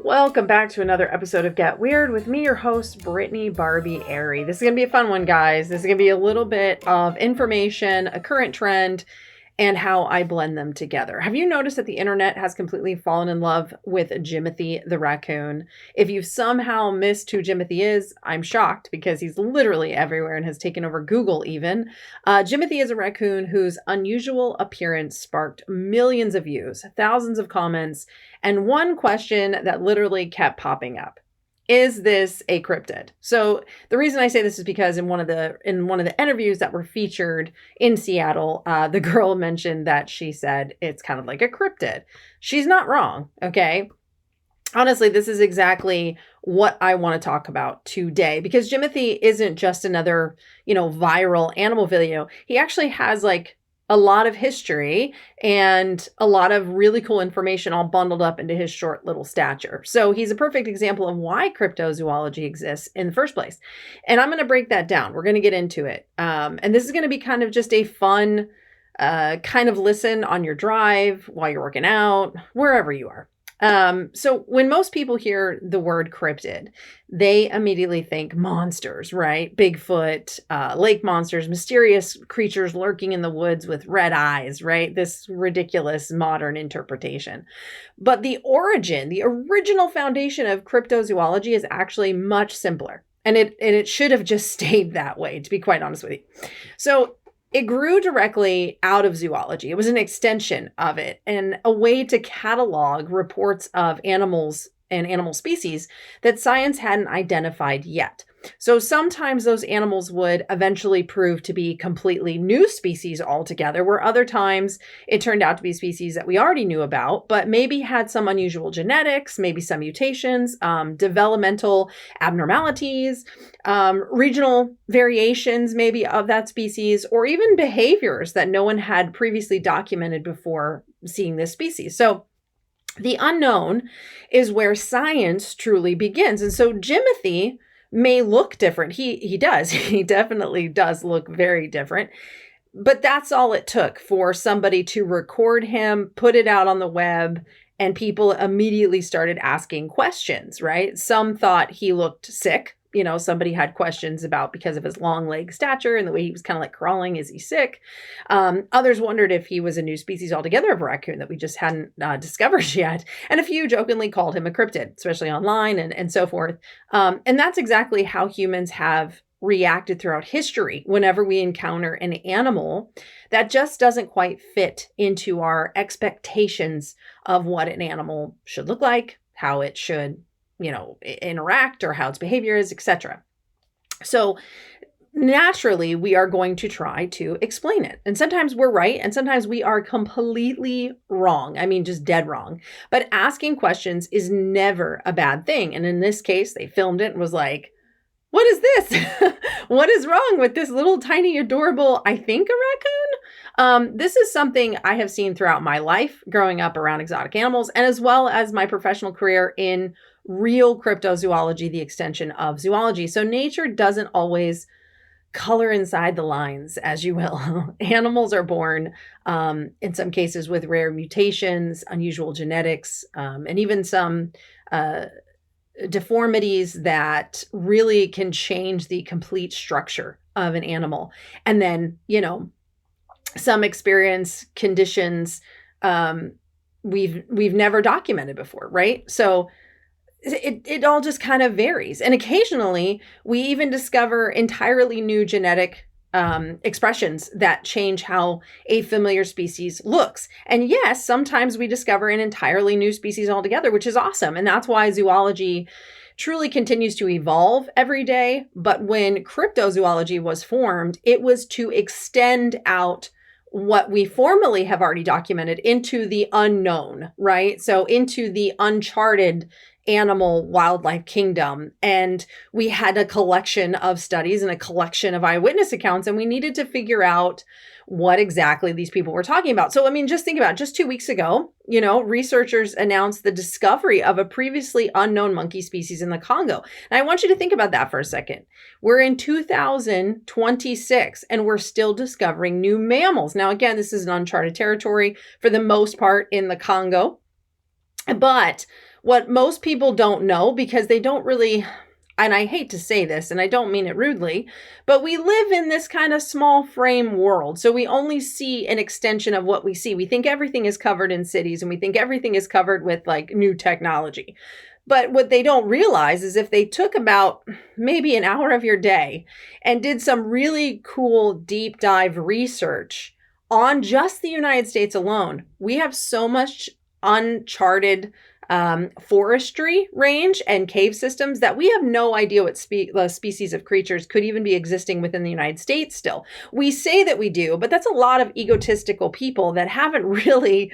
Welcome back to another episode of Get Weird with me, your host, Brittany Barbieri. This is going to be a fun one, guys. This is going to be a little bit of information, a current trend, and how I blend them together. Have you noticed that the internet has completely fallen in love with Jimothy the raccoon? If you've somehow missed who Jimothy is, I'm shocked because he's literally everywhere and has taken over Google even. Jimothy is a raccoon whose unusual appearance sparked millions of views, thousands of comments, and one question that literally kept popping up. Is this a cryptid? So the reason I say this is because in one of the interviews that were featured in Seattle, the girl mentioned that she said it's kind of like a cryptid. She's not wrong, okay? Honestly, this is exactly what I want to talk about today because Jimothy isn't just another, viral animal video. He actually has a lot of history and a lot of really cool information all bundled up into his short little stature. So he's a perfect example of why cryptozoology exists in the first place. And I'm going to break that down. We're going to get into it. And this is going to be kind of just a fun kind of listen on your drive while you're working out, wherever you are. So when most people hear the word cryptid, they immediately think monsters, right? Bigfoot, lake monsters, mysterious creatures lurking in the woods with red eyes, right? This ridiculous modern interpretation. But the original foundation of cryptozoology is actually much simpler. And it should have just stayed that way, to be quite honest with you. So it grew directly out of zoology. It was an extension of it and a way to catalog reports of animals and animal species that science hadn't identified yet. So sometimes those animals would eventually prove to be completely new species altogether, where other times it turned out to be species that we already knew about, but maybe had some unusual genetics, maybe some mutations, developmental abnormalities, regional variations maybe of that species, or even behaviors that no one had previously documented before seeing this species. So the unknown is where science truly begins. And so Jimothy may look different. He does. He definitely does look very different. But that's all it took for somebody to record him, put it out on the web, and people immediately started asking questions, right? Some thought he looked sick. Somebody had questions about because of his long leg stature and the way he was kind of like crawling. Is he sick? Others wondered if he was a new species altogether of raccoon that we just hadn't discovered yet. And a few jokingly called him a cryptid, especially online and so forth. And that's exactly how humans have reacted throughout history whenever we encounter an animal that just doesn't quite fit into our expectations of what an animal should look like, how it should interact or how its behavior is, etc. So naturally, we are going to try to explain it. And sometimes we're right, and sometimes we are completely wrong. I mean, just dead wrong. But asking questions is never a bad thing. And in this case, they filmed it and was like, what is this? What is wrong with this little tiny adorable, I think, a raccoon? This is something I have seen throughout my life growing up around exotic animals, and as well as my professional career in real cryptozoology, the extension of zoology. So nature doesn't always color inside the lines, as you will. Animals are born, in some cases, with rare mutations, unusual genetics, and even some deformities that really can change the complete structure of an animal. And then, some experience conditions we've never documented before, right? So it all just kind of varies. And occasionally we even discover entirely new genetic expressions that change how a familiar species looks. And yes, sometimes we discover an entirely new species altogether, which is awesome. And that's why zoology truly continues to evolve every day. But when cryptozoology was formed, it was to extend out what we formally have already documented into the unknown, right? So into the uncharted animal wildlife kingdom. And we had a collection of studies and a collection of eyewitness accounts, and we needed to figure out what exactly these people were talking about. So, I mean, just think about it. Just 2 weeks ago, researchers announced the discovery of a previously unknown monkey species in the Congo. And I want you to think about that for a second. We're in 2026 and we're still discovering new mammals. Now, again, this is an uncharted territory for the most part in the Congo. But what most people don't know, because they don't really, and I hate to say this, and I don't mean it rudely, but we live in this kind of small frame world. So we only see an extension of what we see. We think everything is covered in cities, and we think everything is covered with like new technology. But what they don't realize is if they took about maybe an hour of your day and did some really cool deep dive research on just the United States alone, we have so much uncharted forestry range and cave systems that we have no idea what species of creatures could even be existing within the United States still. We say that we do, but that's a lot of egotistical people that haven't really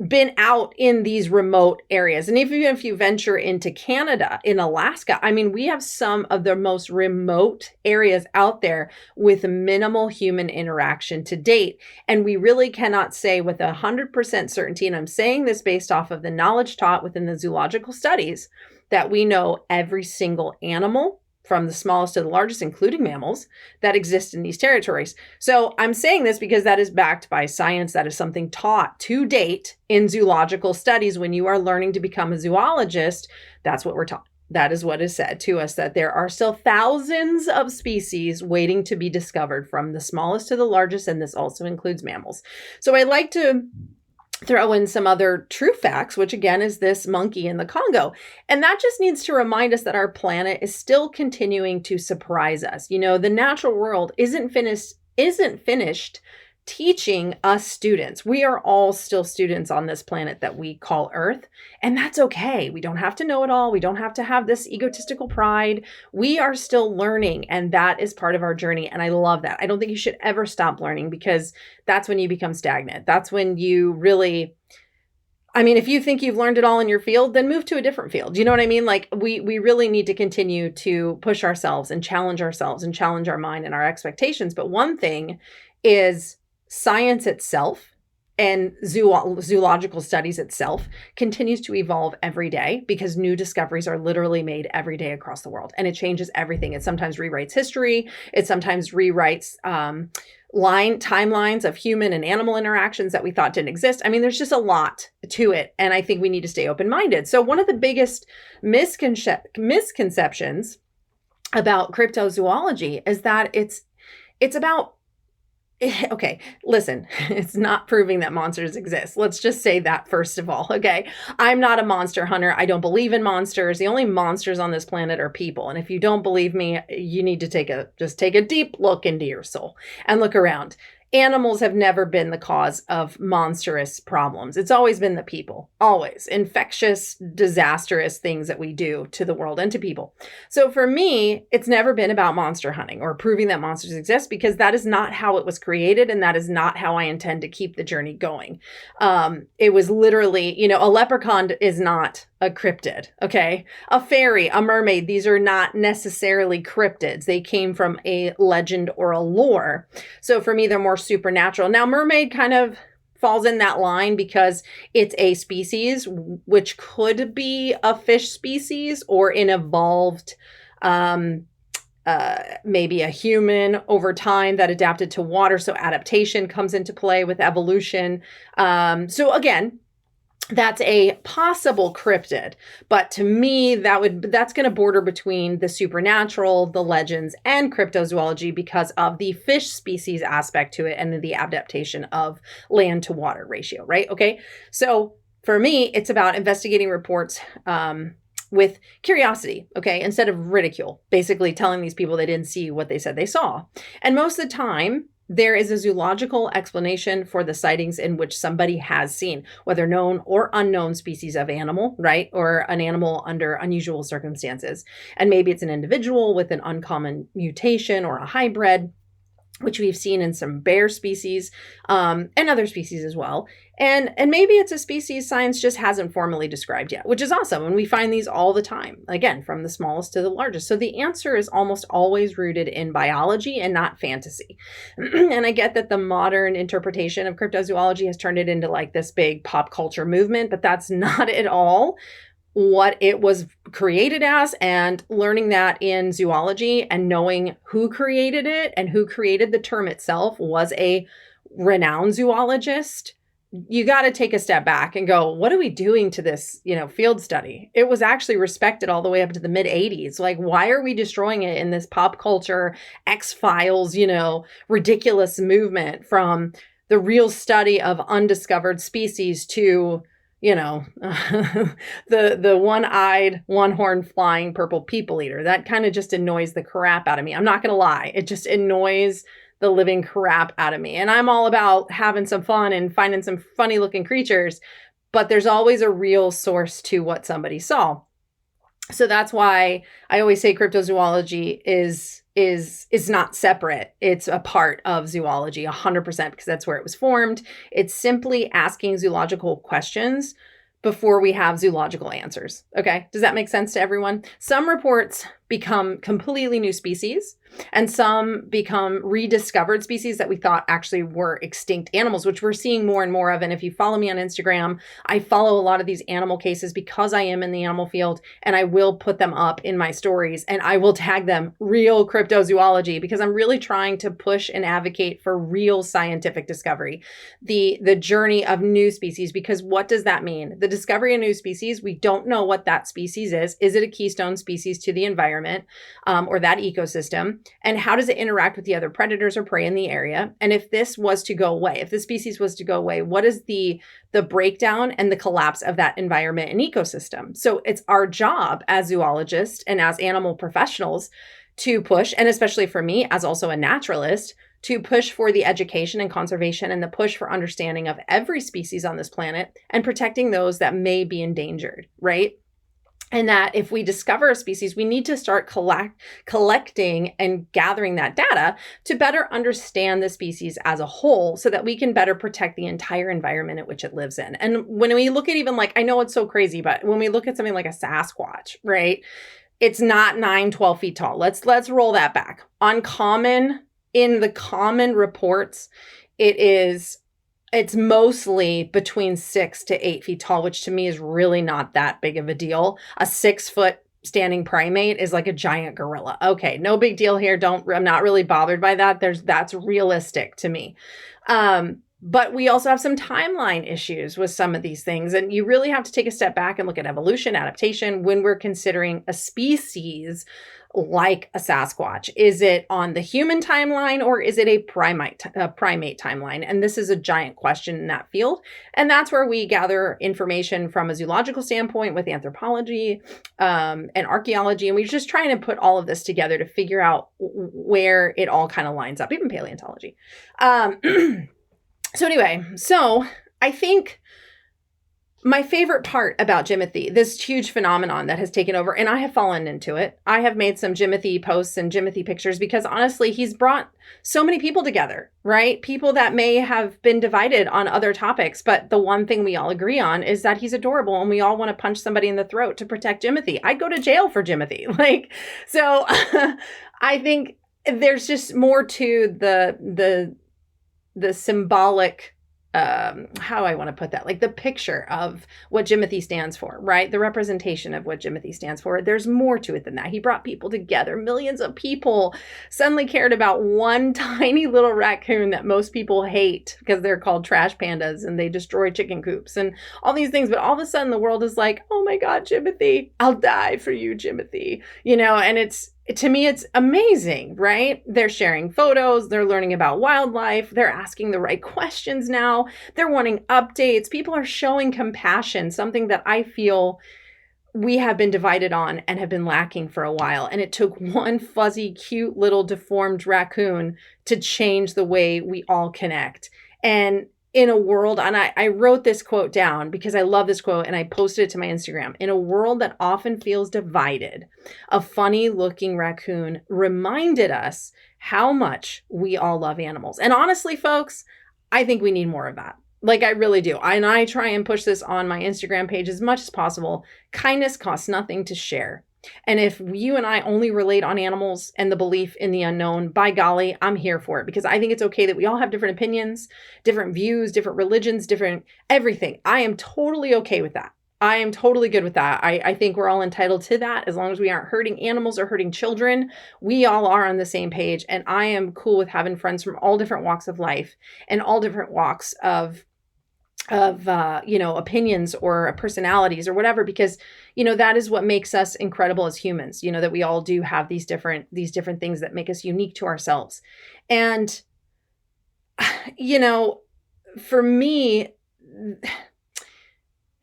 been out in these remote areas. And even if you venture into Canada, in Alaska, I mean, we have some of the most remote areas out there with minimal human interaction to date. And we really cannot say with 100% certainty, and I'm saying this based off of the knowledge taught within the zoological studies, that we know every single animal from the smallest to the largest, including mammals, that exist in these territories. So I'm saying this because that is backed by science. That is something taught to date in zoological studies. When you are learning to become a zoologist, that's what we're taught. That is what is said to us, that there are still thousands of species waiting to be discovered, from the smallest to the largest, and this also includes mammals. So I like to throw in some other true facts, which again is this monkey in the Congo. And that just needs to remind us that our planet is still continuing to surprise us. You know, the natural world isn't finished teaching us students. We are all still students on this planet that we call Earth, and that's okay. We don't have to know it all. We don't have to have this egotistical pride. We are still learning, and that is part of our journey, and I love that. I don't think you should ever stop learning, because that's when you become stagnant. That's when you really, I mean, if you think you've learned it all in your field, then move to a different field. You know what I mean? Like we really need to continue to push ourselves and challenge our mind and our expectations. But one thing is science itself and zoological studies itself continues to evolve every day, because new discoveries are literally made every day across the world, and it changes everything. It sometimes rewrites history. It sometimes rewrites timelines of human and animal interactions that we thought didn't exist. I mean, there's just a lot to it, and I think we need to stay open-minded. So one of the biggest misconceptions about cryptozoology is that it's about, okay, listen, it's not proving that monsters exist. Let's just say that first of all, okay? I'm not a monster hunter. I don't believe in monsters. The only monsters on this planet are people. And if you don't believe me, you need to take a deep look into your soul and look around. Animals have never been the cause of monstrous problems. It's always been the people, always. Infectious, disastrous things that we do to the world and to people. So for me, it's never been about monster hunting or proving that monsters exist, because that is not how it was created, and that is not how I intend to keep the journey going. It was literally, you know, a leprechaun is not a cryptid, okay? A fairy, a mermaid, these are not necessarily cryptids. They came from a legend or a lore. So for me, they're more supernatural. Now, mermaid kind of falls in that line because it's a species, which could be a fish species or an evolved, maybe a human over time that adapted to water. So adaptation comes into play with evolution. So again, that's a possible cryptid, but to me, that's going to border between the supernatural, the legends, and cryptozoology because of the fish species aspect to it and the adaptation of land to water ratio, right? Okay, so for me, it's about investigating reports with curiosity, okay, instead of ridicule, basically telling these people they didn't see what they said they saw. And most of the time, there is a zoological explanation for the sightings in which somebody has seen, whether known or unknown species of animal, right? Or an animal under unusual circumstances. And maybe it's an individual with an uncommon mutation or a hybrid, which we've seen in some bear species and other species as well. And maybe it's a species science just hasn't formally described yet, which is awesome. And we find these all the time, again, from the smallest to the largest. So the answer is almost always rooted in biology and not fantasy. And I get that the modern interpretation of cryptozoology has turned it into like this big pop culture movement, but that's not at all what it was created as. And learning that in zoology and knowing who created it and who created the term itself was a renowned zoologist you got to take a step back and go, what are we doing to this, field study? It was actually respected all the way up to the mid 80s. Like, why are we destroying it in this pop culture, X-Files, ridiculous movement from the real study of undiscovered species to, the one-eyed, one-horned flying purple people eater? That kind of just annoys the crap out of me. I'm not going to lie. It just annoys the living crap out of me. And I'm all about having some fun and finding some funny looking creatures, but there's always a real source to what somebody saw. So that's why I always say cryptozoology is not separate. It's a part of zoology 100%, because that's where it was formed. It's simply asking zoological questions before we have zoological answers. Okay. Does that make sense to everyone? Some reports become completely new species, and some become rediscovered species that we thought actually were extinct animals, which we're seeing more and more of. And if you follow me on Instagram, I follow a lot of these animal cases because I am in the animal field, and I will put them up in my stories, and I will tag them real cryptozoology, because I'm really trying to push and advocate for real scientific discovery, the journey of new species. Because what does that mean? The discovery of new species, we don't know what that species is. Is it a keystone species to the environment, or that ecosystem? And how does it interact with the other predators or prey in the area? And if this was to go away, if the species was to go away, what is the breakdown and the collapse of that environment and ecosystem? So it's our job as zoologists and as animal professionals to push, and especially for me as also a naturalist, to push for the education and conservation and the push for understanding of every species on this planet and protecting those that may be endangered, right? And that if we discover a species, we need to start collecting and gathering that data to better understand the species as a whole, so that we can better protect the entire environment at which it lives in. And when we look at, even like, I know it's so crazy, but when we look at something like a Sasquatch, right? It's not 9-12 feet tall. Let's roll that back. In the common reports, it's mostly between 6 to 8 feet tall, which to me is really not that big of a deal. A 6-foot standing primate is like a giant gorilla. Okay, no big deal here. I'm not really bothered by that. That's realistic to me. But we also have some timeline issues with some of these things. And you really have to take a step back and look at evolution, adaptation, when we're considering a species like a Sasquatch. Is it on the human timeline, or is it a primate timeline? And this is a giant question in that field. And that's where we gather information from a zoological standpoint with anthropology and archaeology. And we're just trying to put all of this together to figure out where it all kind of lines up, even paleontology. So anyway, I think my favorite part about Jimothy, this huge phenomenon that has taken over, and I have fallen into it. I have made some Jimothy posts and Jimothy pictures because honestly, he's brought so many people together, right? People that may have been divided on other topics, but the one thing we all agree on is that he's adorable, and we all want to punch somebody in the throat to protect Jimothy. I'd go to jail for Jimothy. So I think there's just more to the symbolic, how I want to put that, like the picture of what Jimothy stands for, right? The representation of what Jimothy stands for. There's more to it than that. He brought people together. Millions of people suddenly cared about one tiny little raccoon that most people hate because they're called trash pandas and they destroy chicken coops and all these things. But all of a sudden the world is like, oh my God, Jimothy, I'll die for you, Jimothy. And to me, it's amazing, right? They're sharing photos. They're learning about wildlife. They're asking the right questions now. They're wanting updates. People are showing compassion, something that I feel we have been divided on and have been lacking for a while. And it took one fuzzy, cute little deformed raccoon to change the way we all connect. And in a world, and I wrote this quote down because I love this quote and I posted it to my Instagram. In a world that often feels divided, a funny looking raccoon reminded us how much we all love animals. And honestly, folks, I think we need more of that. Like, I really do. And I try and push this on my Instagram page as much as possible. Kindness costs nothing to share. And if you and I only relate on animals and the belief in the unknown, by golly, I'm here for it, because I think it's okay that we all have different opinions, different views, different religions, different everything. I am totally okay with that. I am totally good with that. I think we're all entitled to that as long as we aren't hurting animals or hurting children. We all are on the same page. And I am cool with having friends from all different walks of life and all different walks of opinions or personalities or whatever, because that is what makes us incredible as humans, that we all do have these different things that make us unique to ourselves. And for me,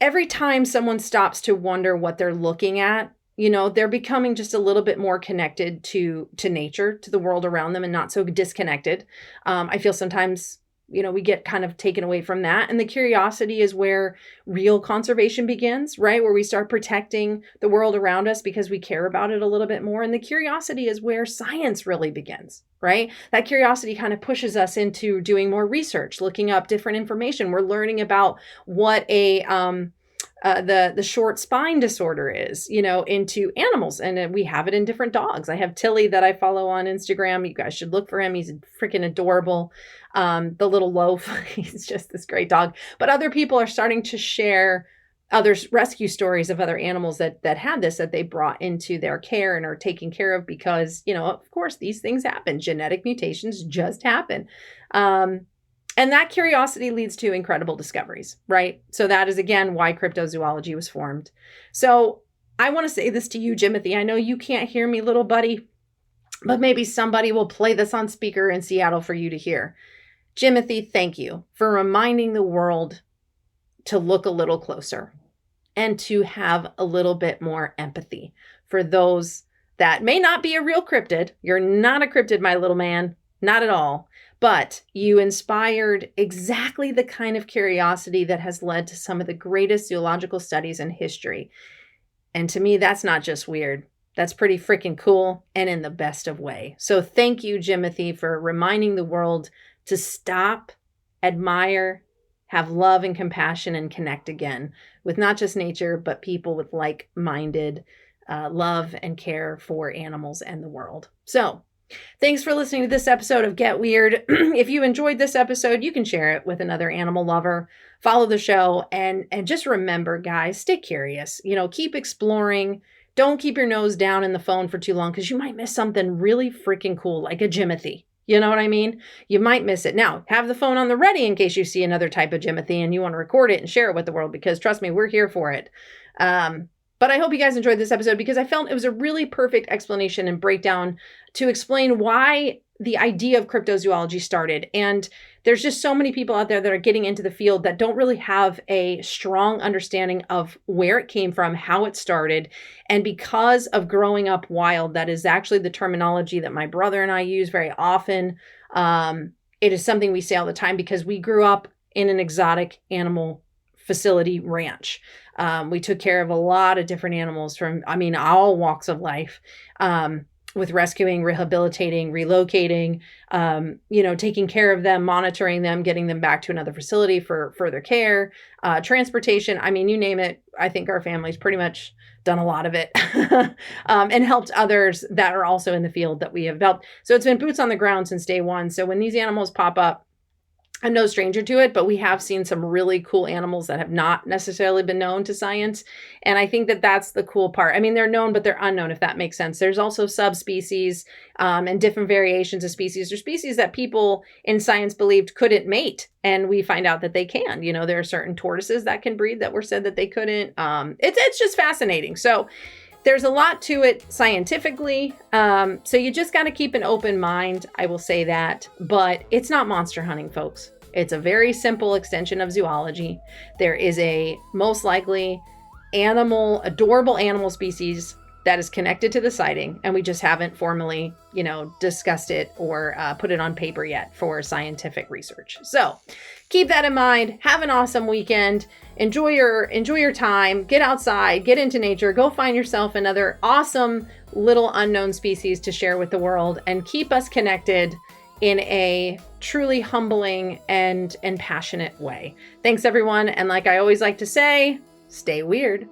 every time someone stops to wonder what they're looking at, they're becoming just a little bit more connected to nature, to the world around them, and not so disconnected. I feel sometimes we get kind of taken away from that. And the curiosity is where real conservation begins, right? Where we start protecting the world around us because we care about it a little bit more. And the curiosity is where science really begins, right? That curiosity kind of pushes us into doing more research, looking up different information. We're learning about what the short spine disorder is, into animals. And we have it in different dogs. I have Tilly that I follow on Instagram. You guys should look for him. He's freaking adorable. The little loaf, he's just this great dog. But other people are starting to share other rescue stories of other animals that had this, that they brought into their care and are taking care of because, of course, these things happen. Genetic mutations just happen. And that curiosity leads to incredible discoveries, right? So that is, again, why cryptozoology was formed. So I want to say this to you, Jimothy. I know you can't hear me, little buddy, but maybe somebody will play this on speaker in Seattle for you to hear. Jimothy, thank you for reminding the world to look a little closer and to have a little bit more empathy for those that may not be a real cryptid. You're not a cryptid, my little man, not at all. But you inspired exactly the kind of curiosity that has led to some of the greatest zoological studies in history. And to me, that's not just weird. That's pretty freaking cool, and in the best of way. So thank you, Jimothy, for reminding the world to stop, admire, have love and compassion, and connect again with not just nature, but people with like-minded love and care for animals and the world. So thanks for listening to this episode of Get Weird. If you enjoyed this episode, you can share it with another animal lover. Follow the show, and just remember, guys, stay curious. Keep exploring. Don't keep your nose down in the phone for too long, because you might miss something really freaking cool, like a Jimothy. You know what I mean? You might miss it. Now, have the phone on the ready in case you see another type of Jimothy and you want to record it and share it with the world, because trust me, we're here for it. But I hope you guys enjoyed this episode, because I felt it was a really perfect explanation and breakdown to explain why the idea of cryptozoology started. And there's just so many people out there that are getting into the field that don't really have a strong understanding of where it came from, how it started. And because of growing up wild, that is actually the terminology that my brother and I use very often. It is something we say all the time because we grew up in an exotic animal facility ranch. We took care of a lot of different animals from, all walks of life, with rescuing, rehabilitating, relocating, taking care of them, monitoring them, getting them back to another facility for further care, transportation. You name it. I think our family's pretty much done a lot of it and helped others that are also in the field that we have helped. So it's been boots on the ground since day one. So when these animals pop up, I'm no stranger to it, but we have seen some really cool animals that have not necessarily been known to science. And I think that that's the cool part. They're known, but they're unknown, if that makes sense. There's also subspecies and different variations of species. There's species that people in science believed couldn't mate. And we find out that they can. There are certain tortoises that can breed that were said that they couldn't. It's just fascinating. So there's a lot to it scientifically. So you just got to keep an open mind. I will say that. But it's not monster hunting, folks. It's a very simple extension of zoology. There is a most likely adorable animal species that is connected to the sighting, and we just haven't formally, discussed it or put it on paper yet for scientific research. So keep that in mind. Have an awesome weekend. Enjoy your time. Get outside, get into nature, go find yourself another awesome little unknown species to share with the world, and keep us connected in a truly humbling and passionate way. Thanks, everyone. And like I always like to say, stay weird.